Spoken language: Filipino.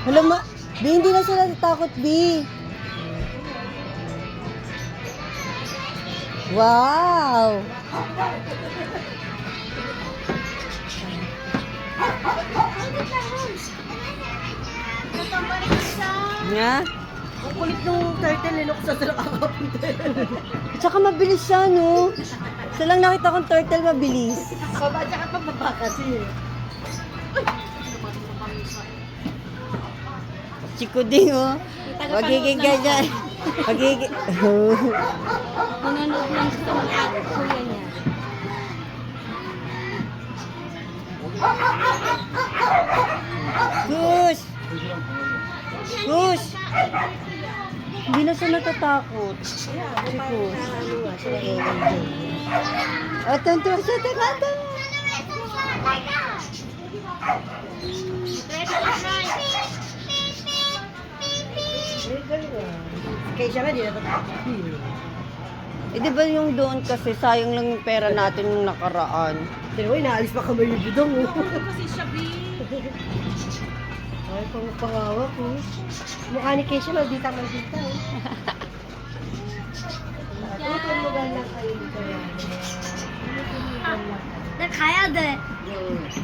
Hala, B, hindi na sila tatakot, B. Wow! Nga? Ang kulit nung turtle, eh, no? Kung saan sila kakapunta. Tsaka mabilis siya, no? Sa lang nakita kong turtle mabilis. Baba, tsaka pababa kasi. Chico ding, oh. Magiging ganyan. Magiging... Nanonood lang sa mga kuya niya. Gus! Gus! Hindi na siya natatakot. Si Gus. At tanto siya, tangata. Kaya siya nga, di natatakot. Eh, di ba yung doon kasi sayang lang yung pera natin yung nakaraan. Pero inaalis pa kami yung bidong. Kasi siya, B. Ay, pangawa ko. Mukha ni Keisha, maldita. Tutulugan lang kayo dito yan. Kaya de.